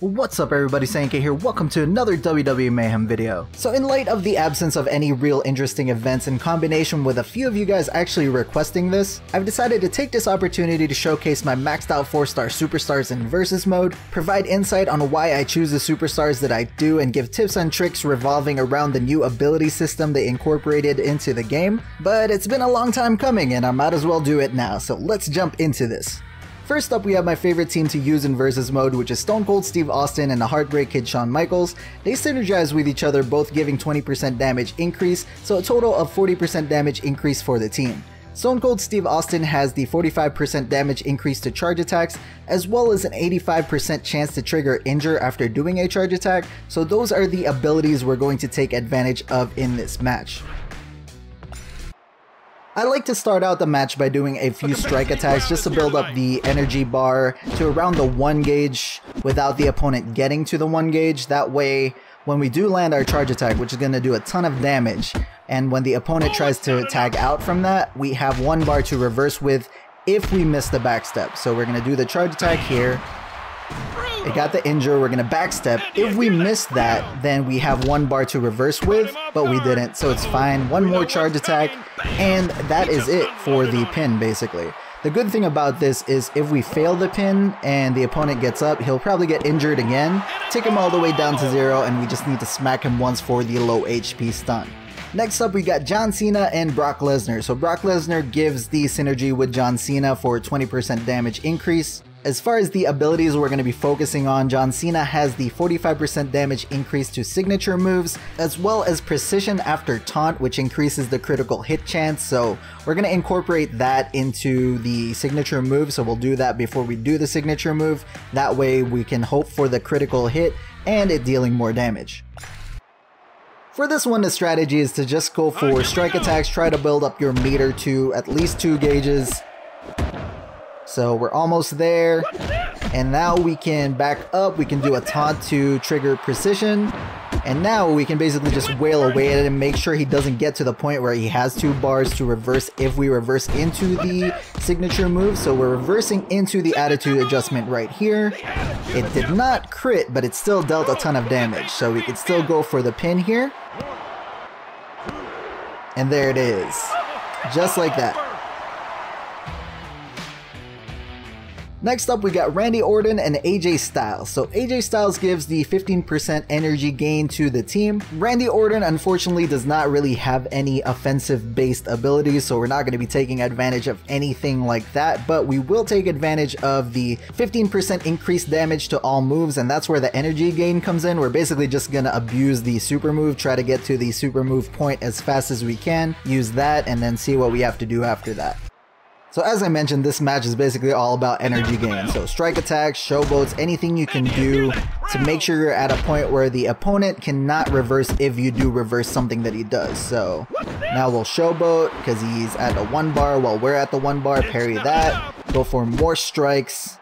What's up everybody, Xaenca here, welcome to another WWE Mayhem video. So in light of the absence of any real interesting events in combination with a few of you guys actually requesting this, I've decided to take this opportunity to showcase my maxed out 4-star superstars in versus mode, provide insight on why I choose the superstars that I do, and give tips and tricks revolving around the new ability system they incorporated into the game. But it's been a long time coming and I might as well do it now, so let's jump into this. First up, we have my favorite team to use in versus mode, which is Stone Cold Steve Austin and the Heartbreak Kid Shawn Michaels. They synergize with each other, both giving 20% damage increase, so a total of 40% damage increase for the team. Stone Cold Steve Austin has the 45% damage increase to charge attacks, as well as an 85% chance to trigger injure after doing a charge attack, so those are the abilities we're going to take advantage of in this match. I like to start out the match by doing a few strike attacks just to build up the energy bar to around the 1 gauge without the opponent getting to the 1 gauge. That way, when we do land our charge attack, which is going to do a ton of damage, and when the opponent tries to tag out from that, we have 1 bar to reverse with if we miss the backstep. So we're going to do the charge attack here. It got the injure, we're gonna backstep. If we miss that, then we have 1 bar to reverse with, but we didn't, so it's fine. 1 more charge attack, and that is it for the pin, basically. The good thing about this is if we fail the pin and the opponent gets up, he'll probably get injured again, take him all the way down to 0, and we just need to smack him once for the low HP stun. Next up, we got John Cena and Brock Lesnar. So Brock Lesnar gives the synergy with John Cena for 20% damage increase. As far as the abilities we're going to be focusing on, John Cena has the 45% damage increase to signature moves, as well as precision after taunt, which increases the critical hit chance. So we're going to incorporate that into the signature move, so we'll do that before we do the signature move. That way we can hope for the critical hit and it dealing more damage. For this one, the strategy is to just go for strike attacks, try to build up your meter to at least 2 gauges. So we're almost there, and now we can back up, we can do a taunt to trigger precision, and now we can basically just wail away at it and make sure he doesn't get to the point where he has 2 bars to reverse if we reverse into the signature move. So we're reversing into the attitude adjustment right here. It did not crit, but it still dealt a ton of damage, so we could still go for the pin here. And there it is, just like that. Next up, we got Randy Orton and AJ Styles. So AJ Styles gives the 15% energy gain to the team. Randy Orton unfortunately does not really have any offensive based abilities, so we're not going to be taking advantage of anything like that, but we will take advantage of the 15% increased damage to all moves, and that's where the energy gain comes in. We're basically just going to abuse the super move, try to get to the super move point as fast as we can, use that, and then see what we have to do after that. So as I mentioned, this match is basically all about energy gain. So strike attacks, showboats, anything you can do to make sure you're at a point where the opponent cannot reverse if you do reverse something that he does. So now we'll showboat because he's at a 1 bar while we're at the 1 bar, parry that, go for more strikes,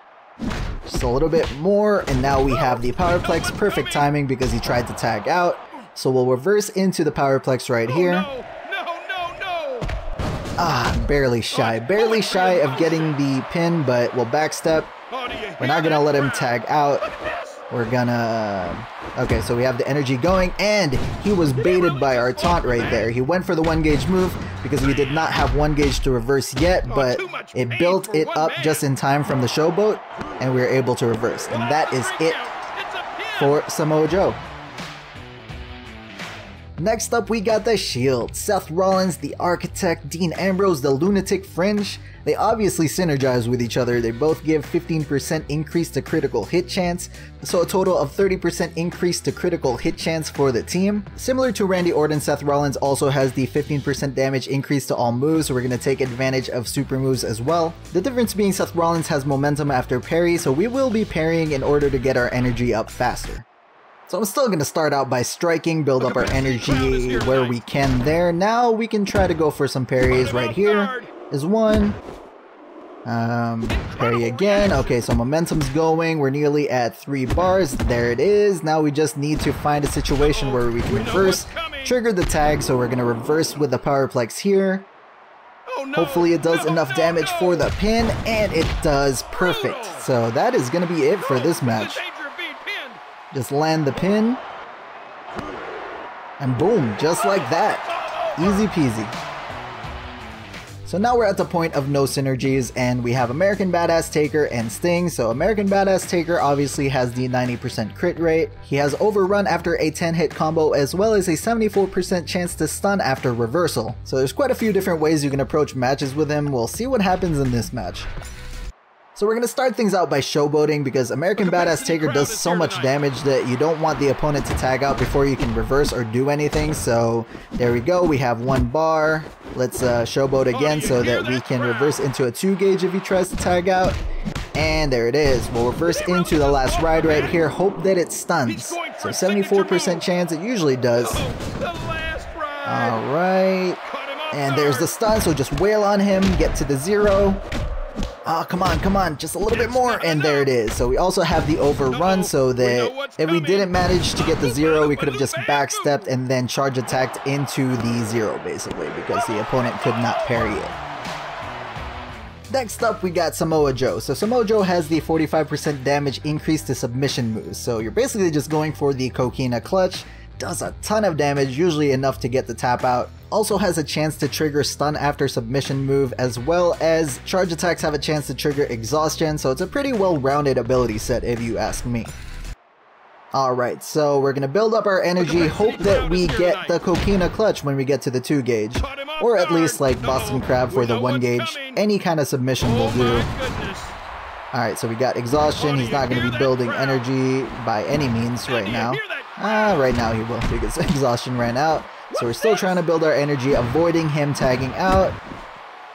just a little bit more, and now we have the powerplex, perfect timing because he tried to tag out. So we'll reverse into the powerplex right here. Barely shy of getting the pin, but we'll backstep. We're not gonna let him tag out. We're gonna... Okay, so we have the energy going, and he was baited by our taunt right there. He went for the 1 gauge move because we did not have 1 gauge to reverse yet, but it built it up just in time from the showboat, and we were able to reverse. And that is it for Samoa Joe. Next up, we got the Shield. Seth Rollins, the Architect, Dean Ambrose, the Lunatic Fringe. They obviously synergize with each other. They both give 15% increase to critical hit chance, so a total of 30% increase to critical hit chance for the team. Similar to Randy Orton, Seth Rollins also has the 15% damage increase to all moves, so we're going to take advantage of super moves as well. The difference being Seth Rollins has momentum after parry, so we will be parrying in order to get our energy up faster. So I'm still going to start out by striking, build up our energy where we can there. Now we can try to go for some parries. Right here is 1. Parry again. Okay, so momentum's going. We're nearly at 3 bars. There it is. Now we just need to find a situation where we can reverse, trigger the tag. So we're going to reverse with the powerplex here. Hopefully it does enough damage for the pin, and it does. Perfect. So that is going to be it for this match. Just land the pin. And boom, just like that. Easy peasy. So now we're at the point of no synergies, and we have American Badass Taker and Sting. So American Badass Taker obviously has the 90% crit rate. He has overrun after a 10-hit combo, as well as a 74% chance to stun after reversal. So there's quite a few different ways you can approach matches with him. We'll see what happens in this match. So we're going to start things out by showboating, because American Badass Taker does so much damage that you don't want the opponent to tag out before you can reverse or do anything. So there we go, we have 1 bar. Let's showboat again so that we can reverse into a 2 gauge if he tries to tag out. And there it is. We'll reverse into the last ride right here, hope that it stuns. So 74% chance, it usually does. Alright, and there's the stun, so just wail on him, get to the 0. Oh, come on, just a little bit more, and there it is. So we also have the overrun, so that if we didn't manage to get the 0, we could have just backstepped and then charge attacked into the 0, basically, because the opponent could not parry it. Next up, we got Samoa Joe. So Samoa Joe has the 45% damage increase to submission moves, so you're basically just going for the Coquina Clutch. Does a ton of damage, usually enough to get the tap out. Also has a chance to trigger stun after submission move, as well as charge attacks have a chance to trigger exhaustion, so it's a pretty well-rounded ability set if you ask me. Alright, so we're gonna build up our energy, hope that we get the Coquina Clutch when we get to the 2 gauge, or at least like Boston Crab for the 1 gauge. Any kind of submission will do. Alright, so we got exhaustion. He's not gonna be building energy by any means right now. Right now he will, because exhaustion ran out. So we're still trying to build our energy, avoiding him tagging out.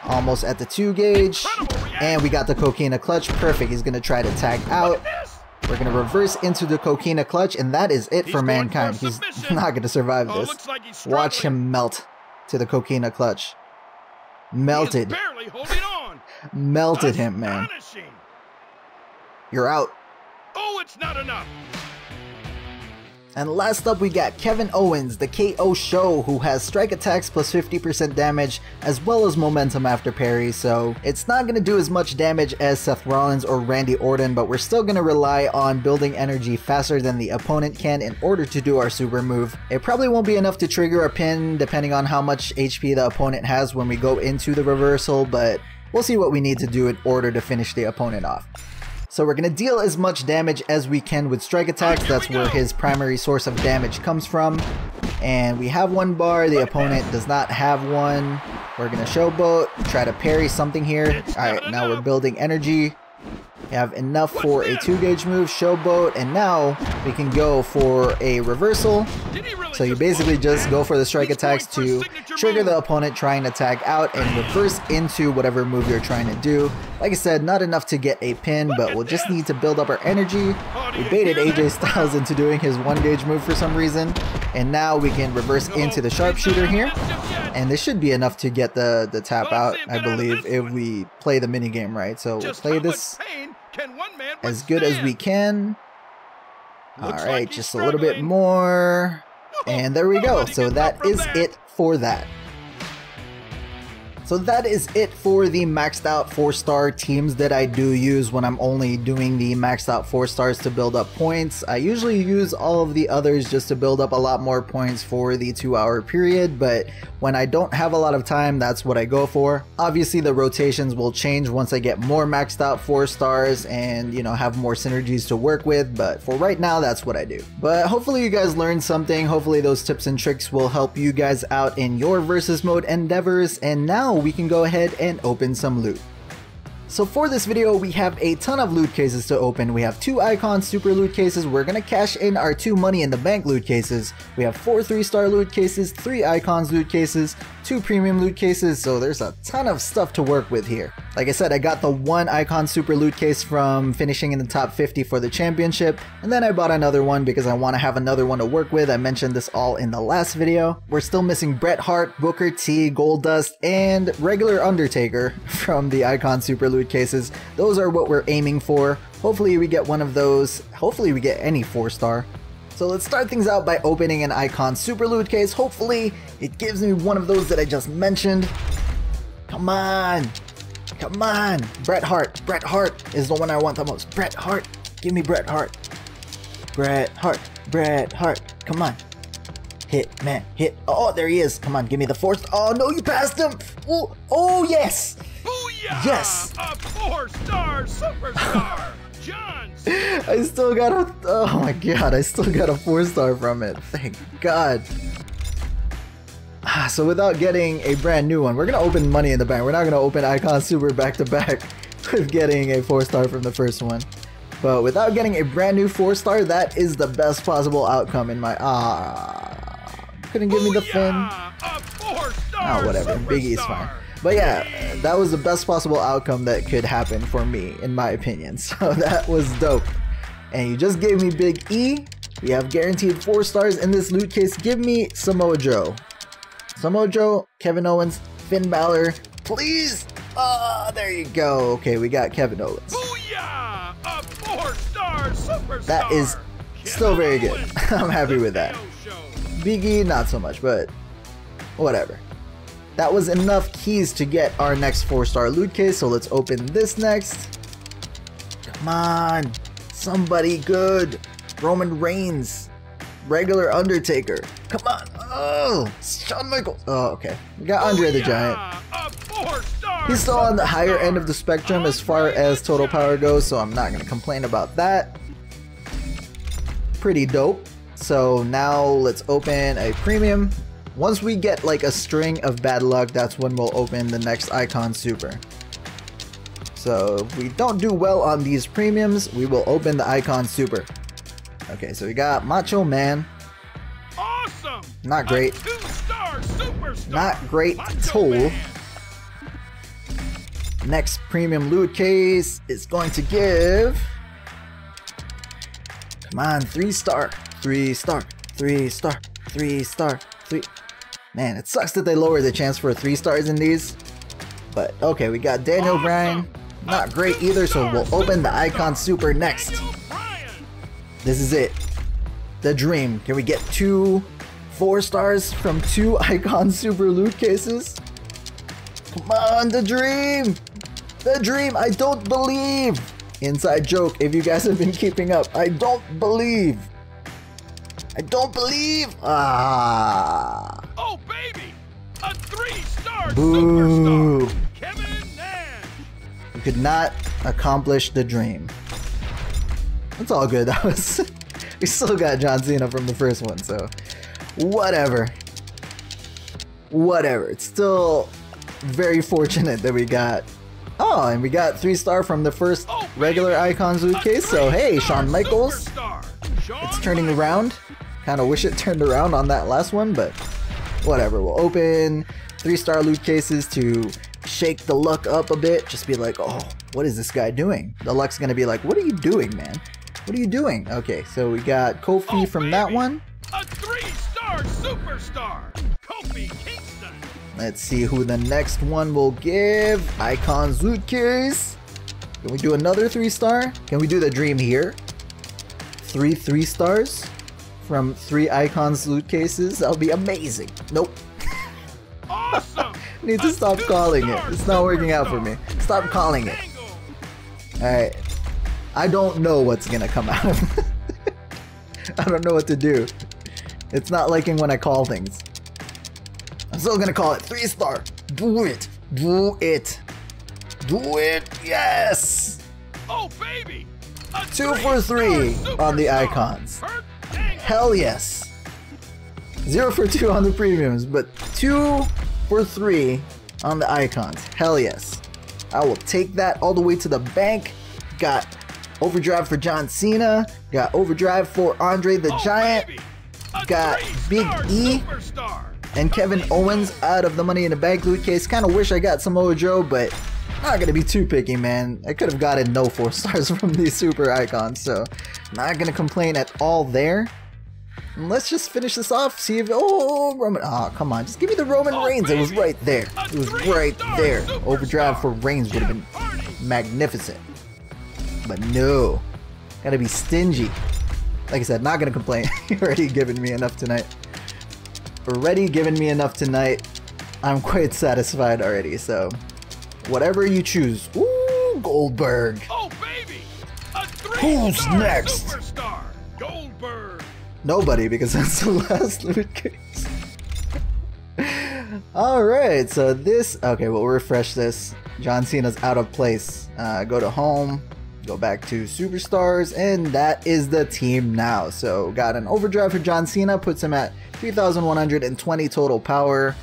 Almost at the 2 gauge. And we got the Coquina Clutch. Perfect. He's going to try to tag out. We're going to reverse into the Coquina Clutch, and that is it for Mankind. He's not going to survive this. Watch him melt to the Coquina Clutch. Melted. Melted him, man. You're out. Oh, it's not enough. And last up, we got Kevin Owens, the KO Show, who has strike attacks plus 50% damage, as well as momentum after parry, so it's not going to do as much damage as Seth Rollins or Randy Orton, but we're still going to rely on building energy faster than the opponent can in order to do our super move. It probably won't be enough to trigger a pin, depending on how much HP the opponent has when we go into the reversal, but we'll see what we need to do in order to finish the opponent off. So we're going to deal as much damage as we can with strike attacks. That's where his primary source of damage comes from. And we have 1 bar, the opponent does not have one. We're going to showboat, try to parry something here. Alright, now we're building energy. We have enough for a 2 gauge move, showboat, and now we can go for a reversal. So you basically just go for the strike attacks to trigger the opponent trying to tag out and reverse into whatever move you're trying to do. Like I said, not enough to get a pin, but we'll just need to build up our energy. We baited AJ Styles into doing his 1 gauge move for some reason, and now we can reverse into the sharpshooter here. And this should be enough to get the tap out, I believe, if we play the minigame right. So we'll play this as good as we can. Alright, just a little bit more. And there we go. So that is it for that. So that is it for the maxed out 4-star teams that I do use when I'm only doing the maxed out 4 stars to build up points. I usually use all of the others just to build up a lot more points for the 2-hour period, but when I don't have a lot of time, that's what I go for. Obviously the rotations will change once I get more maxed out 4 stars and, you know, have more synergies to work with, but for right now, that's what I do. But hopefully you guys learned something. Hopefully those tips and tricks will help you guys out in your versus mode endeavors, and now we can go ahead and open some loot. So for this video, we have a ton of loot cases to open. We have 2 Icon Super loot cases. We're gonna cash in our 2 Money in the Bank loot cases. We have 4 3-star loot cases, 3 Icons loot cases, 2 Premium loot cases, so there's a ton of stuff to work with here. Like I said, I got the 1 Icon Super loot case from finishing in the top 50 for the championship, and then I bought another one because I want to have another one to work with. I mentioned this all in the last video. We're still missing Bret Hart, Booker T, Goldust, and regular Undertaker from the Icon Super loot cases. Those are what we're aiming for. Hopefully we get one of those. Hopefully we get any 4-star. So let's start things out by opening an Icon Super loot case. Hopefully it gives me one of those that I just mentioned. Come on. Come on. Bret Hart. Bret Hart is the one I want the most. Bret Hart. Give me Bret Hart. Bret Hart. Bret Hart. Come on. Hit, man. Hit. Oh, there he is. Come on, give me the fourth. Oh, no, you passed him. Oh, oh yes. Booyah! Yes. A 4-star superstar, John Cena. I still got a... Oh, my God. I still got a 4-star from it. Thank God. So without getting a brand new one, we're going to open Money in the Bank. We're not going to open Icon Super back-to-back with getting a 4-star from the first one. But without getting a brand new 4-star, that is the best possible outcome in my... couldn't give me the fin. Oh, whatever. Big E's fine. But yeah, that was the best possible outcome that could happen for me, in my opinion. So that was dope. And you just gave me Big E. We have guaranteed 4 stars in this loot case. Give me Samoa Joe. Samoa Joe, Kevin Owens, Finn Balor, please. There you go. Okay, we got Kevin Owens. Booyah! A 4-star superstar. That is still very good. I'm happy with that. Big E, not so much, but whatever. That was enough keys to get our next 4-star loot case, so let's open this next. Come on, somebody good. Roman Reigns, regular Undertaker. Come on. Oh, Shawn Michaels. Oh, okay. We got Andre the Giant. He's still on the higher end of the spectrum as far as total power goes, so I'm not going to complain about that. Pretty dope. So now let's open a premium. Once we get like a string of bad luck, that's when we'll open the next Icon Super. So if we don't do well on these premiums, we will open the Icon Super. Okay, so we got Macho Man. Awesome! Not great. 2-star superstar. Not great at all. Next premium loot case is going to give... Come on, 3-star. 3-star. 3-star. 3-star. 3... Man, it sucks that they lower the chance for 3 stars in these. But okay, we got Daniel Bryan. Not great either, so we'll open the Icon Super next. This is it. The dream. Can we get 2 4-stars from 2 Icon Super loot cases? Come on, the dream! The dream! I don't believe! Inside joke, if you guys have been keeping up. I don't believe! I don't believe! Ah! Oh, baby! A 3-star Boo! superstar! Kevin Nash! We could not accomplish the dream. It's all good. That was... We still got John Cena from the first one, so... Whatever. Whatever. It's still very fortunate that we got... Oh, and we got 3-star from the first regular Icons loot case, so hey, Shawn Michaels. It's turning around. Kind of wish it turned around on that last one, but whatever. We'll open 3-star loot cases to shake the luck up a bit. Just be like, oh, what is this guy doing? The luck's gonna be like, what are you doing, man? What are you doing? Okay, so we got Kofi from that one. A 3-star superstar, Kofi Kingston. Let's see who the next one will give. Icons loot case. Can we do another 3-star? Can we do the dream here? 3 3-stars from 3 Icons loot cases. That'll be amazing. Nope. Awesome. Need to stop calling it. It's not working out for me. Stop calling it. Alright. I don't know what's gonna come out. I don't know what to do. It's not liking when I call things. I'm still gonna call it 3-star. Do it. Do it. Do it. Yes. Oh, baby. 2 for 3 on the Icons. Hell yes. 0 for 2 on the premiums, but 2 for 3 on the Icons. Hell yes. I will take that all the way to the bank. Got overdrive for John Cena. Got overdrive for Andre the Giant. Got Big E and Kevin Owens out of the Money in the Bank loot case. Kind of wish I got Samoa Joe, but not gonna be too picky, man. I could have gotten no 4 stars from these super icons, so not gonna complain at all there. And let's just finish this off. See if Roman. Oh, come on, just give me the Roman Reigns. It was right there. It was right there. Overdrive for Reigns would have been magnificent, but no. Gotta be stingy. Like I said, not gonna complain. You're already given me enough tonight. Already given me enough tonight. I'm quite satisfied already, so whatever you choose. Ooh, Goldberg. Oh, baby. A Who's next? Superstar, Goldberg. Nobody, because that's the last loot case. Alright, so this... Okay, we'll refresh this. John Cena's out of place. Go to home, go back to Superstars, and that is the team now. So got an overdrive for John Cena, puts him at 3,120 total power.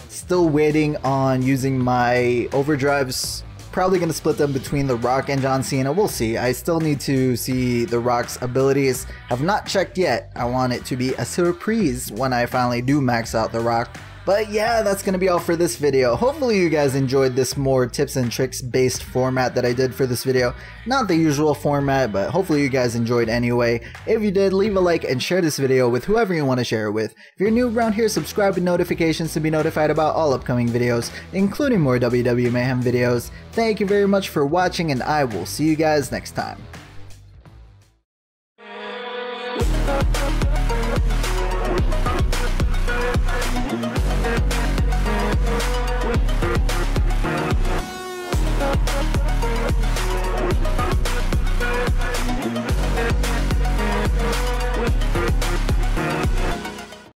Still waiting on using my overdrives. Probably going to split them between The Rock and John Cena. We'll see. I still need to see The Rock's abilities. Have not checked yet. I want it to be a surprise when I finally do max out The Rock. But yeah, that's going to be all for this video. Hopefully you guys enjoyed this more tips and tricks based format that I did for this video. Not the usual format, but hopefully you guys enjoyed anyway. If you did, leave a like and share this video with whoever you want to share it with. If you're new around here, subscribe with notifications to be notified about all upcoming videos, including more WWE Mayhem videos. Thank you very much for watching, and I will see you guys next time.